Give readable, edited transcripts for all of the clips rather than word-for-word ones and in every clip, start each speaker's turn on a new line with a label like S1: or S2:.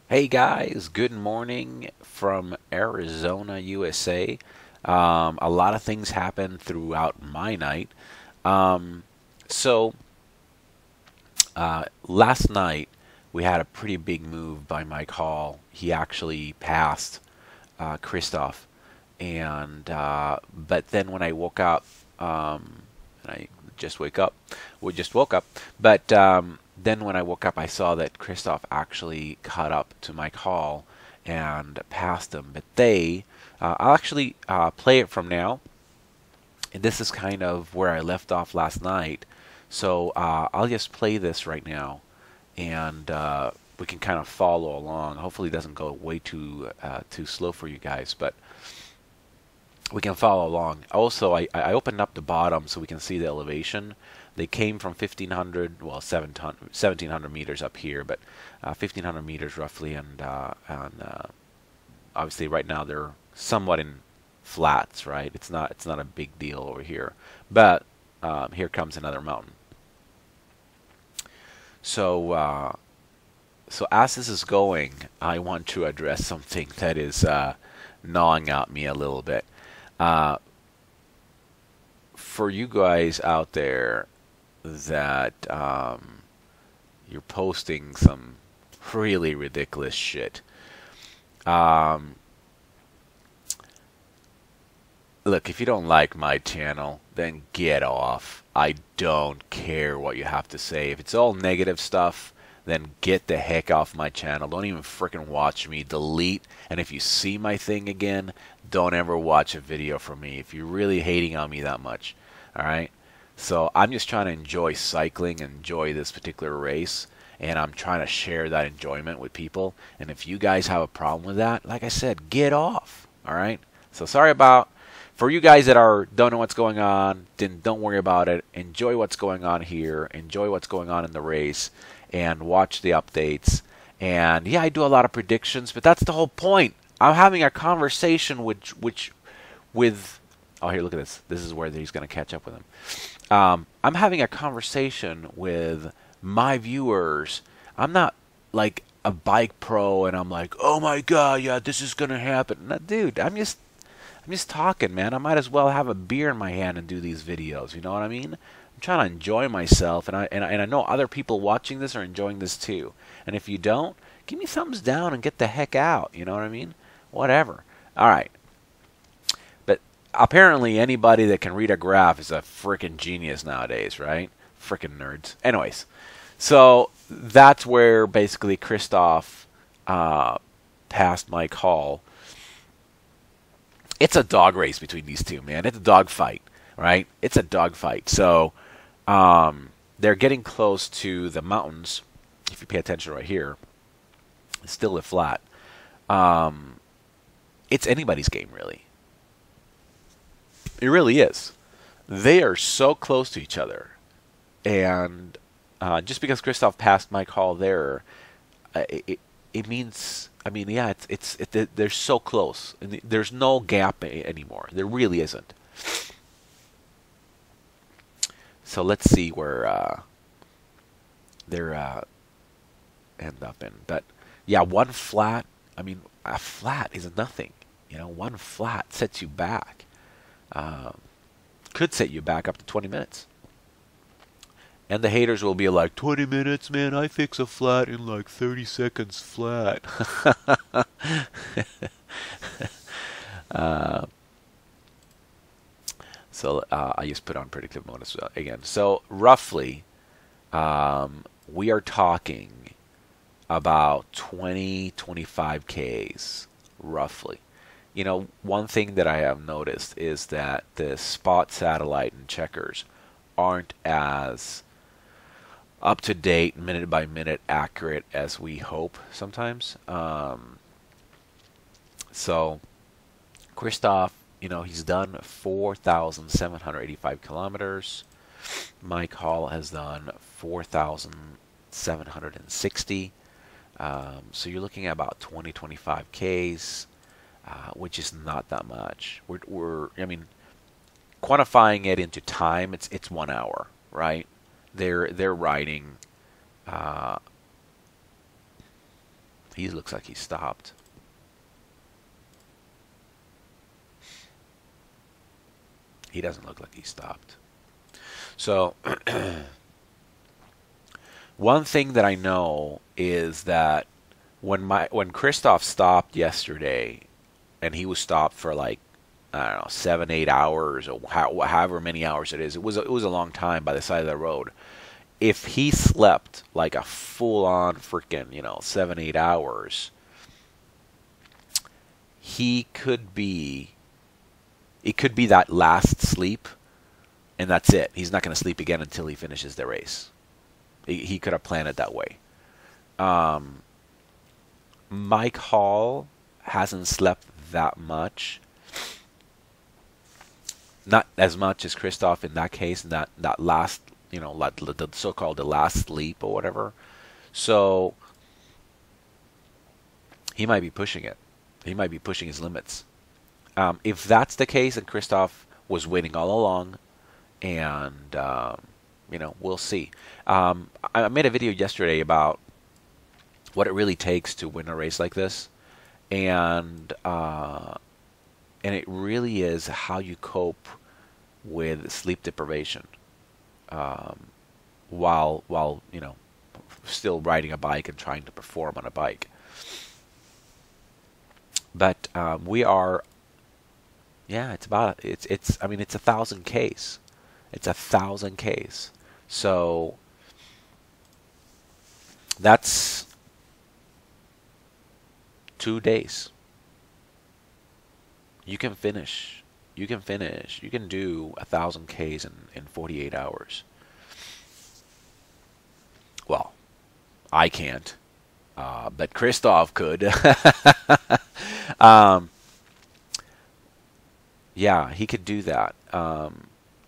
S1: Hey guys, good morning from Arizona, USA. A lot of things happened throughout my night. Um, so, last night we had a pretty big move by Mike Hall. He actually passed Kristof, and but then when I woke up, and I just wake up, we just woke up, but then when I woke up, I saw that Kristof actually caught up to Mike Hall and passed him. But I'll actually play it from now, and this is kind of where I left off last night. So I'll just play this right now, and we can kind of follow along. Hopefully, it doesn't go way too slow for you guys, but we can follow along. Also, I opened up the bottom so we can see the elevation. They came from 1500, well, 1700 meters up here, but 1500 meters roughly, and obviously right now they're somewhat in flats, right? It's not a big deal over here, but here comes another mountain. So so as this is going, I want to address something that is gnawing at me a little bit. Uh, for you guys out there that you're posting some really ridiculous shit. Um, Look, if you don't like my channel, then get off. I don't care what you have to say. If it's all negative stuff, then get the heck off my channel. Don't even freaking watch me. Delete. And if you see my thing again, don't ever watch a video from me if you're really hating on me that much. Alright? So I'm just trying to enjoy cycling, enjoy this particular race, and I'm trying to share that enjoyment with people. And if you guys have a problem with that, like I said, get off. Alright? So sorry about for you guys that are don't know what's going on, then don't worry about it. Enjoy what's going on here. Enjoy what's going on in the race, and watch the updates. And yeah, I do a lot of predictions, but that's the whole point. I'm having a conversation with. Oh, here, look at this. This is where he's going to catch up with him. I'm having a conversation with my viewers. I'm not like a bike pro, and I'm like, oh my god, yeah, this is going to happen. No, dude, I'm just talking, man. I might as well have a beer in my hand and do these videos. You know what I mean? I'm trying to enjoy myself, and I know other people watching this are enjoying this too. And if you don't, give me thumbs down and get the heck out. You know what I mean? Whatever. All right. But apparently, anybody that can read a graph is a freaking genius nowadays, right? Freaking nerds. Anyways, so that's where basically Kristof passed Mike Hall. It's a dog race between these two, man. It's a dog fight, right? It's a dog fight. So they're getting close to the mountains. If you pay attention right here, it's still a flat. Um, it's anybody's game, really. It really is. They are so close to each other, and just because Kristof passed Mike Hall there, it means. I mean, yeah, they're so close, and there's no gap anymore. There really isn't. So let's see where they're end up in. But yeah, one flat. I mean, a flat is nothing. You know, one flat sets you back. Um, could set you back up to 20 minutes. And the haters will be like, 20 minutes, man, I fix a flat in like 30 seconds flat. uh, so I just put on predictive mode as well again. So roughly, we are talking about 20, 25 Ks, roughly. You know, one thing that I have noticed is that the spot satellite and checkers aren't as up to date, minute by minute accurate as we hope sometimes. So Kristof, you know, he's done 4,785 kilometers. Mike Hall has done 4,760. So you're looking at about 20, 25 Ks, which is not that much. I mean, quantifying it into time, it's 1 hour, right? They're riding. Uh, He looks like he stopped. He doesn't look like he stopped. So one thing that I know is that when Kristof stopped yesterday, and he was stopped for like, I don't know, 7, 8 hours, or however many hours it is. It was a long time by the side of the road. If he slept like a full-on freaking 7, 8 hours, he could be. It could be that last sleep, and that's it. He's not going to sleep again until he finishes the race. He could have planned it that way. Mike Hall hasn't slept that much. Not as much as Kristof in that case, in that last, the so-called the last sleep or whatever. So he might be pushing it. He might be pushing his limits. If that's the case, and Kristof was winning all along, and we'll see. I made a video yesterday about what it really takes to win a race like this, and it really is how you cope with sleep deprivation while still riding a bike and trying to perform on a bike. But we are. Yeah, it's 1,000 Ks. It's 1,000 Ks. So that's 2 days. You can finish. You can do 1,000 Ks in 48 hours. Well, I can't. But Kristof could. Yeah, he could do that.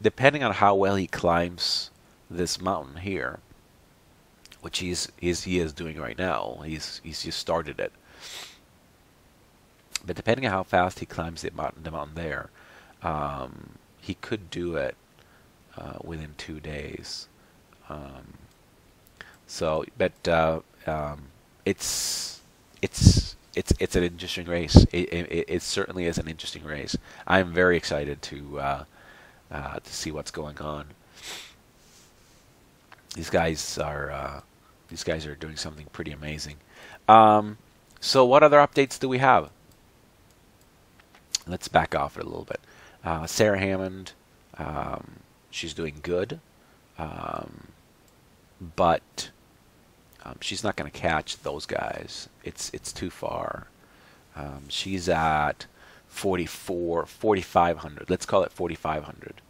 S1: Depending on how well he climbs this mountain here, which he is doing right now. He's just started it. But depending on how fast he climbs the mountain there, he could do it within 2 days. It's an interesting race. It certainly is an interesting race. I'm very excited to see what's going on. These guys are doing something pretty amazing. So what other updates do we have? Let's back off it a little bit. Sarah Hammond, she's doing good, but she's not going to catch those guys. It's too far. She's at 4,500. Let's call it 4,500.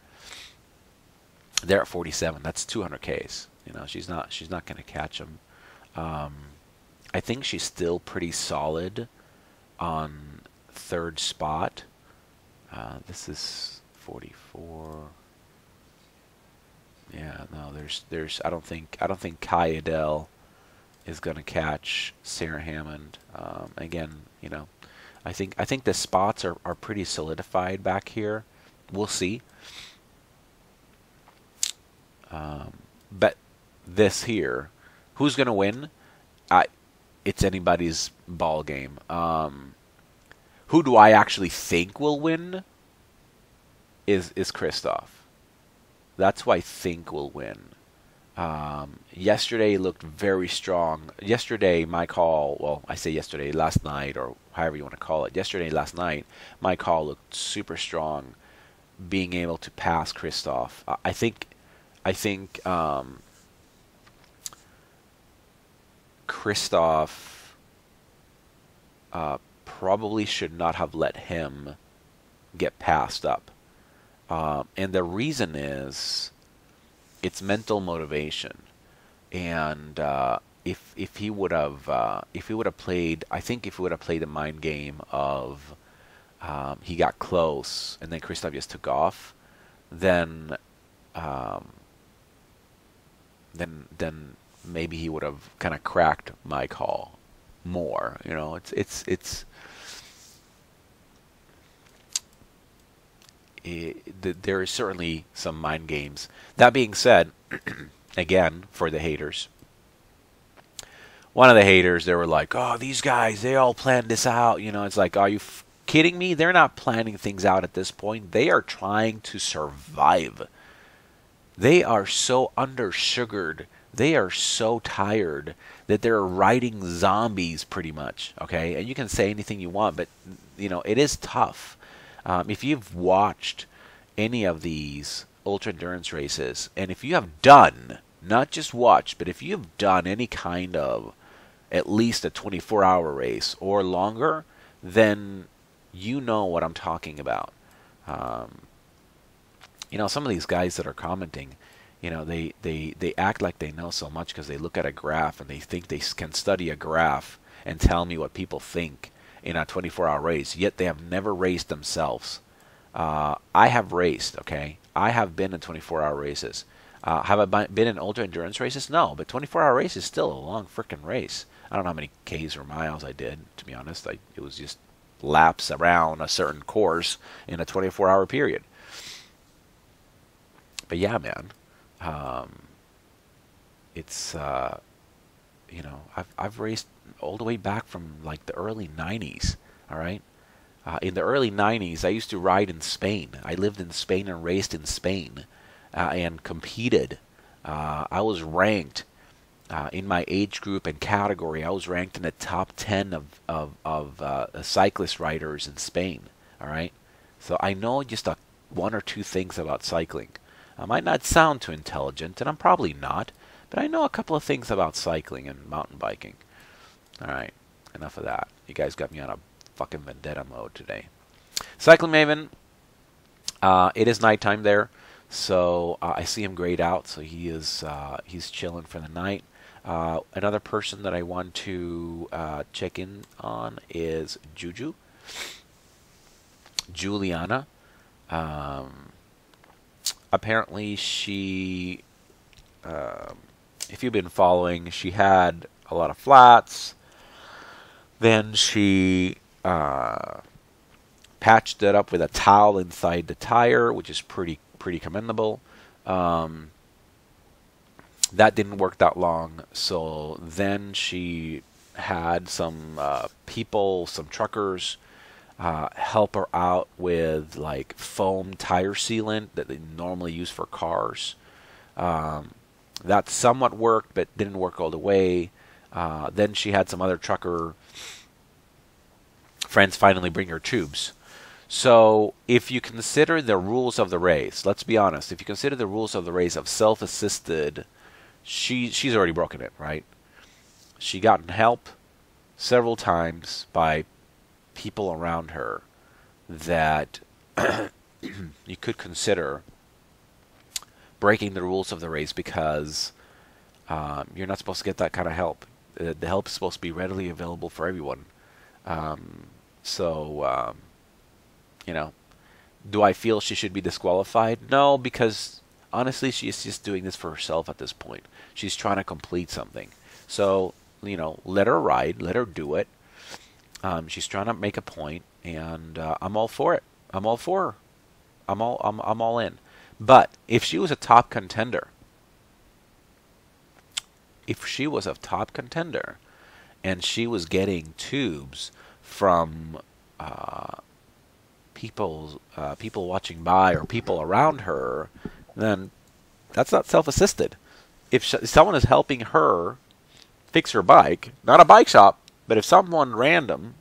S1: They're at 47. That's 200 Ks. She's not going to catch them. I think she's still pretty solid on third spot. This is 44. Yeah, no, there's I don't think Kai Adele is going to catch Sarah Hammond. Again, I think the spots are pretty solidified back here. We'll see. But this here, who's going to win? It's anybody's ball game. Who do I actually think will win? Is Kristof. That's who I think will win. Yesterday looked very strong. Yesterday, Mike Hall, well, I say yesterday, last night, or however you want to call it. Yesterday, last night, Mike Hall looked super strong, being able to pass Kristof. I think Kristof probably should not have let him get passed up. And the reason is it's mental motivation. And if he would have played, I think if he would have played the mind game of he got close and then Kristof just took off, then maybe he would have kind of cracked Mike Hall more. There is certainly some mind games. That being said, again, for the haters, one of the haters, they were like, "Oh, these guys, they all planned this out." You know, it's like, are you kidding me? They're not planning things out at this point. They are trying to survive. They are so undersugared. They are so tired that they're riding zombies pretty much. Okay, and you can say anything you want, but you know it is tough. If you've watched any of these ultra endurance races, and if you have done, not just watched, but if you have done any kind of at least a 24-hour race or longer, then you know what I'm talking about. Um, you know, some of these guys that are commenting, you know, they act like they know so much because they look at a graph and they think they can study a graph and tell me what people think in a 24-hour race, yet they have never raced themselves. I have raced, okay? I have been in 24-hour races. Have I been in ultra endurance races? No, but 24-hour race is still a long freaking race. I don't know how many Ks or miles I did, to be honest. It was just laps around a certain course in a 24-hour period. But yeah, man, it's you know, I've raced all the way back from like the early 90s. All right, in the early 90s, I used to ride in Spain. I lived in Spain and raced in Spain and competed. I was ranked in my age group and category. I was ranked in the top 10 of cyclist riders in Spain. All right, so I know just one or two things about cycling. I might not sound too intelligent, and I'm probably not, but I know a couple of things about cycling and mountain biking. All right, enough of that. You guys got me on a fucking vendetta mode today. Cycling Maven, it is nighttime there, so I see him grayed out, so he's chilling for the night. Another person that I want to check in on is Juliana. Apparently she, if you've been following, she had a lot of flats. Then she patched it up with a towel inside the tire, which is pretty commendable. That didn't work that long, so then she had some people, some truckers, help her out with like foam tire sealant that they normally use for cars. That somewhat worked, but didn't work all the way. Then she had some other trucker friends finally bring her tubes. So if you consider the rules of the race, let's be honest, if you consider the rules of the race of self-assisted, she's already broken it, right? She gotten help several times by people around her that you could consider breaking the rules of the race because you're not supposed to get that kind of help. The help is supposed to be readily available for everyone. You know, do I feel she should be disqualified? No, because honestly, she's just doing this for herself at this point. She's trying to complete something. So, you know, let her ride, let her do it. She's trying to make a point, and I'm all for it. I'm all for her. I'm all in. But if she was a top contender, and she was getting tubes from people watching by or people around her, then that's not self-assisted. If someone is helping her fix her bike, not a bike shop, but if someone random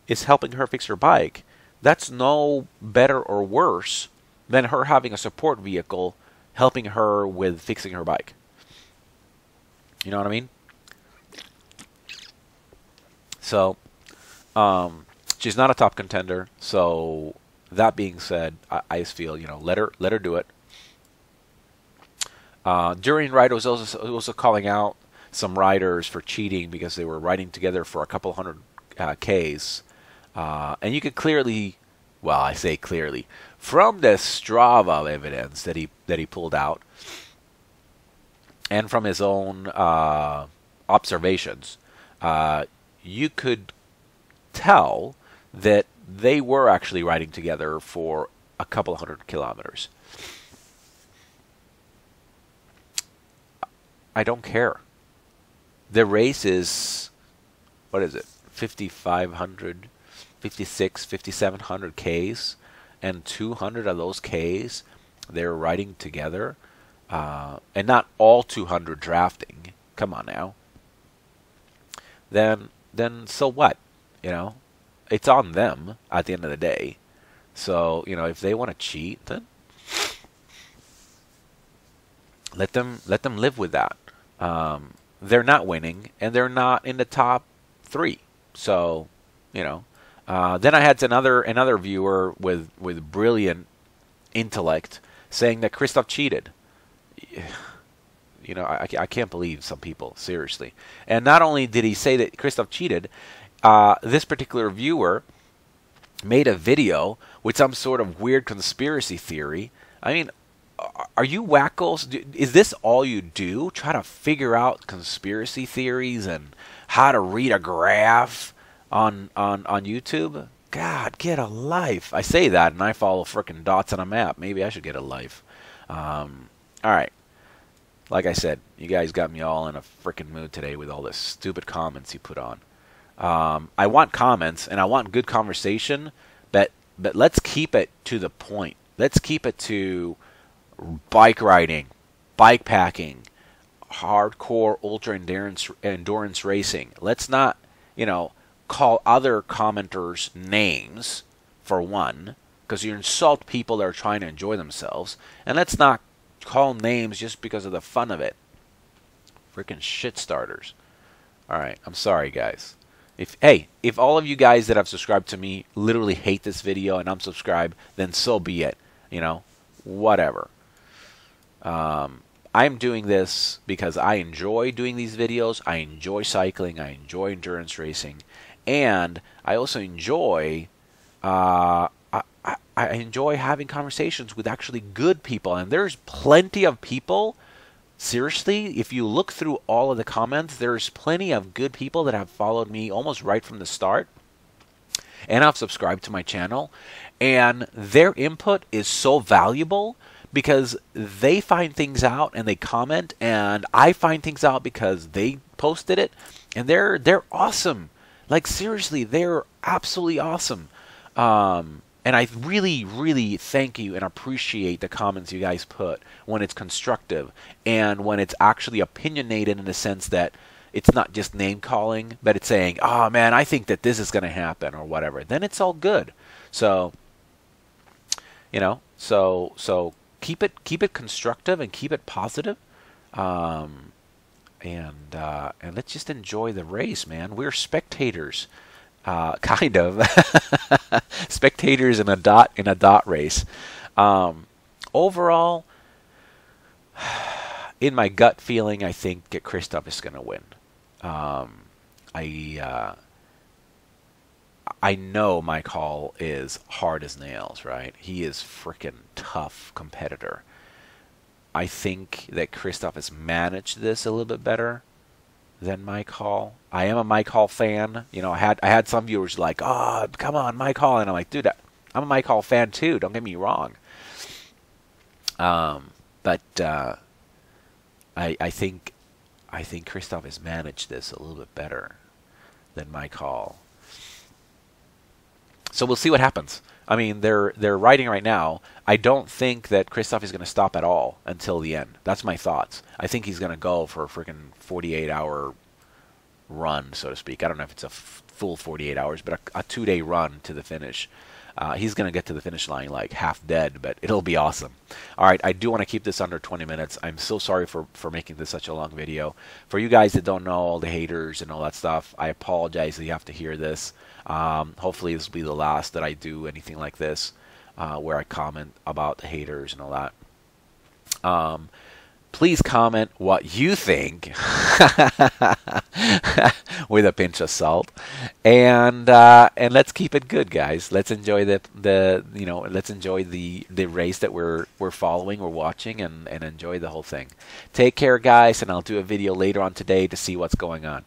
S1: is helping her fix her bike, that's no better or worse than her having a support vehicle helping her with fixing her bike. You know what I mean? So, she's not a top contender. So, that being said, I just feel, you know, let her do it. During ride, I was also calling out some riders for cheating because they were riding together for a couple hundred Ks. And you could clearly, well, I say clearly, from the Strava evidence that he pulled out, and from his own observations, you could tell that they were actually riding together for a couple hundred kilometers. I don't care. the race is, what is it, 5,500, 56, 5,700 Ks, and 200 of those Ks they're riding together, and not all 200 drafting. Come on now. Then so what? You know, it's on them at the end of the day. So, you know, if they want to cheat, then let them live with that. They're not winning, and they're not in the top 3. So, you know. Then I had another viewer with brilliant intellect saying that Kristof cheated. You know, I can't believe some people, seriously. And not only did he say that Kristof cheated, this particular viewer made a video with some sort of weird conspiracy theory. I mean, are you wackos? Is this all you do? Try to figure out conspiracy theories and how to read a graph on YouTube? God, get a life. I say that and I follow frickin' dots on a map. Maybe I should get a life. All right. Like I said, you guys got me all in a frickin' mood today with all the stupid comments you put on. I want comments and I want good conversation, but let's keep it to the point. Let's keep it to bike riding, bike packing, hardcore ultra endurance racing. Let's not, you know, call other commenters names, for one, because you insult people that are trying to enjoy themselves. And let's not call names just because of the fun of it. Freaking shit starters. Alright, I'm sorry, guys. If all of you guys that have subscribed to me literally hate this video and unsubscribe, then so be it. You know, whatever. I'm doing this because I enjoy doing these videos. I enjoy cycling. I enjoy endurance racing. And I also enjoy I enjoy having conversations with actually good people. And there's plenty of people, seriously, if you look through all of the comments, there's plenty of good people that have followed me almost right from the start. And have subscribed to my channel. And their input is so valuable because they find things out and they comment. And I find things out because they posted it. And they're awesome. Like, seriously, they're absolutely awesome. And I really, really thank you and appreciate the comments you guys put when it's constructive and when it's actually opinionated in the sense that it's not just name calling, but it's saying, oh man, I think that this is going to happen or whatever. Then it's all good. So, you know, so keep it constructive and keep it positive. And let's just enjoy the race, man. We're spectators. Kind of spectators in a dot race. Overall, in my gut feeling, I think Kristof is going to win. I know Mike Hall is hard as nails, right? He is freaking tough competitor. I think that Kristof has managed this a little bit better than Mike Hall. I am a Mike Hall fan. You know, I had some viewers like, oh, come on, Mike Hall. And I'm like, dude, I'm a Mike Hall fan too. Don't get me wrong. But I think Kristof has managed this a little bit better than Mike Hall. So we'll see what happens. I mean, they're riding right now. I don't think that Kristof is going to stop at all until the end. That's my thoughts. I think he's going to go for a freaking 48-hour run, so to speak. I don't know if it's a full 48 hours, but a 2-day run to the finish. He's going to get to the finish line like half dead, but it'll be awesome. All right, I do want to keep this under 20 minutes. I'm so sorry for making this such a long video. For you guys that don't know, all the haters and all that stuff, I apologize that you have to hear this. Hopefully this will be the last that I do anything like this, where I comment about the haters and all that. Please comment what you think with a pinch of salt, and let's keep it good, guys. Let's enjoy let's enjoy the race that we're following, we're watching, and enjoy the whole thing. Take care, guys, and I'll do a video later on today to see what's going on.